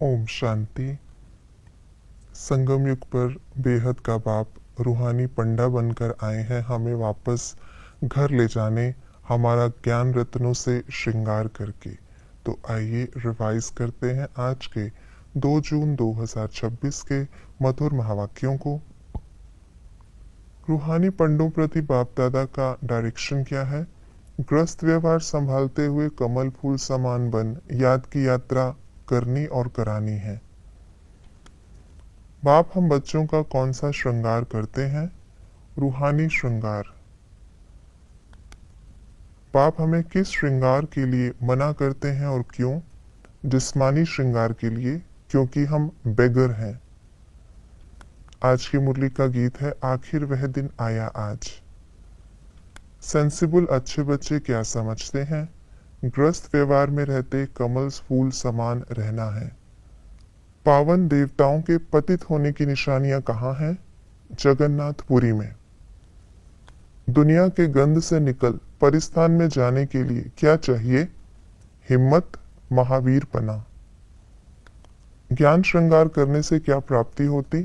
ओम शांति। संगम युग पर बेहद का बाप रूहानी पंडा बनकर आए हैं हमें वापस घर ले जाने, हमारा ज्ञान रत्नों से श्रृंगार करके। तो आइए रिवाइज करते हैं आज के 2 जून 2026 के मधुर महावाक्यों को। रूहानी पंडों प्रति बाप दादा का डायरेक्शन क्या है? ग्रस्त व्यवहार संभालते हुए कमल फूल समान बन याद की यात्रा करनी और करानी है। बाप हम बच्चों का कौन सा श्रृंगार करते हैं? रूहानी श्रृंगार। बाप हमें किस श्रृंगार के लिए मना करते हैं और क्यों? जिस्मानी श्रृंगार के लिए, क्योंकि हम बेगर हैं। आज की मुरली का गीत है आखिर वह दिन आया आज। सेंसिबल अच्छे बच्चे क्या समझते हैं? ग्रस्त व्यवहार में रहते कमल फूल समान रहना है। पावन देवताओं के पतित होने की निशानियां कहाँ हैं? जगन्नाथपुरी में। दुनिया के गंध से निकल परिस्थान में जाने के लिए क्या चाहिए? हिम्मत, महावीरपना। ज्ञान श्रृंगार करने से क्या प्राप्ति होती?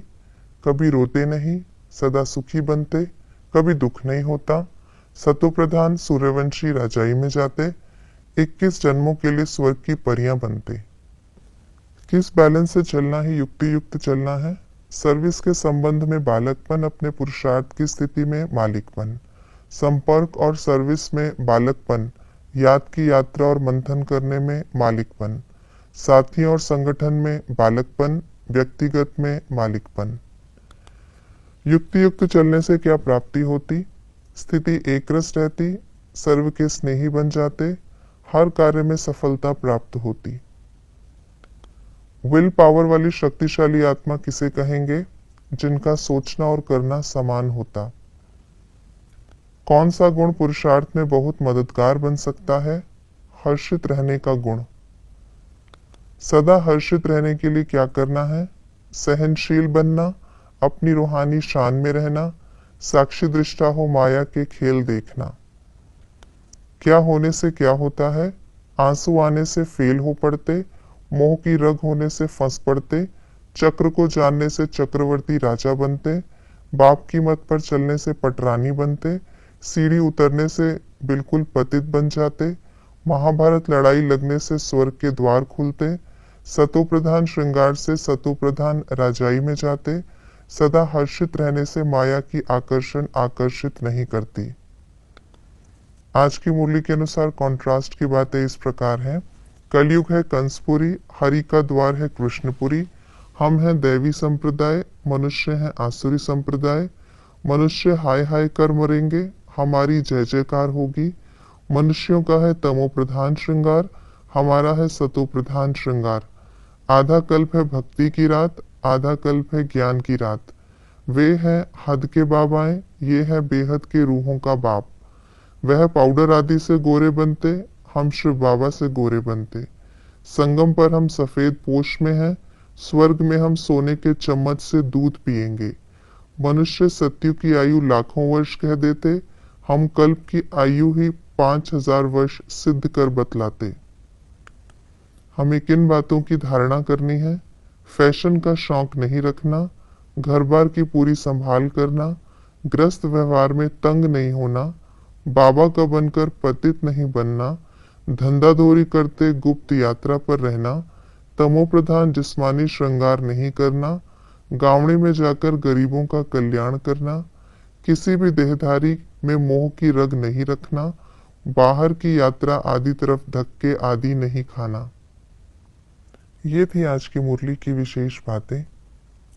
कभी रोते नहीं, सदा सुखी बनते, कभी दुख नहीं होता, सतोप्रधान सूर्यवंशी राजाई में जाते, 21 जन्मों के लिए स्वर्ग की परियां बनते। किस बैलेंस से चलना ही युक्ति युक्त चलना है? सर्विस के संबंध में बालकपन, अपने पुरुषार्थ की स्थिति में मालिकपन। संपर्क और सर्विस में बालकपन, याद की यात्रा और मंथन करने में मालिकपन। साथी और संगठन में बालकपन, व्यक्तिगत में मालिकपन। युक्ति युक्त चलने से क्या प्राप्ति होती? स्थिति एकरस रहती, सर्व के स्नेही बन जाते, हर कार्य में सफलता प्राप्त होती। विल पावर वाली शक्तिशाली आत्मा किसे कहेंगे? जिनका सोचना और करना समान होता। कौन सा गुण पुरुषार्थ में बहुत मददगार बन सकता है? हर्षित रहने का गुण। सदा हर्षित रहने के लिए क्या करना है? सहनशील बनना, अपनी रूहानी शान में रहना, साक्षी दृष्टा हो माया के खेल देखना। क्या होने से क्या होता है? आंसू आने से फेल हो पड़ते, मोह की रग होने से फंस पड़ते, चक्र को जानने से चक्रवर्ती राजा बनते, बाप की मत पर चलने से पटरानी बनते, सीढ़ी उतरने से बिल्कुल पतित बन जाते, महाभारत लड़ाई लगने से स्वर्ग के द्वार खुलते, सतोप्रधान श्रृंगार से सतोप्रधान राजाई में जाते, सदा हर्षित रहने से माया की आकर्षण आकर्षित नहीं करती। आज की मुरली के अनुसार कॉन्ट्रास्ट की बातें इस प्रकार हैं। कलयुग है कंसपुरी, हरि का द्वार है कृष्णपुरी। हम हैं दैवी संप्रदाय, मनुष्य हैं आसुरी संप्रदाय। मनुष्य हाय हाय कर मरेंगे, हमारी जय जयकार होगी। मनुष्यों का है तमो प्रधान श्रृंगार, हमारा है सतो प्रधान श्रृंगार। आधा कल्प है भक्ति की रात, आधा कल्प है ज्ञान की रात। वे हैं हद के बाबाएं, ये है बेहद के रूहों का बाप। वह पाउडर आदि से गोरे बनते, हम शिव बाबा से गोरे बनते। संगम पर हम सफेद पोष में हैं, स्वर्ग में हम सोने के चम्मच से दूध पिएंगे। मनुष्य सत्यु की आयु लाखों वर्ष कह देते, हम कल्प की आयु ही 5000 वर्ष सिद्ध कर बतलाते। हमें किन बातों की धारणा करनी है? फैशन का शौक नहीं रखना, घर बार की पूरी संभाल करना, ग्रस्त व्यवहार में तंग नहीं होना, बाबा का बनकर पतित नहीं बनना, धंधाधोरी करते गुप्त यात्रा पर रहना, तमोप्रधान जिस्मानी श्रृंगार नहीं करना, गावड़ी में जाकर गरीबों का कल्याण करना, किसी भी देहधारी में मोह की रग नहीं रखना, बाहर की यात्रा आदि तरफ धक्के आदि नहीं खाना। ये थी आज की मुरली की विशेष बातें।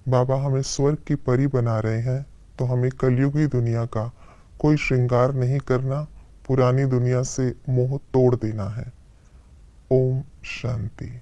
बाबा हमें स्वर्ग की परी बना रहे हैं, तो हमें कलयुगी दुनिया का कोई श्रृंगार नहीं करना, पुरानी दुनिया से मोह तोड़ देना है। ओम शांति।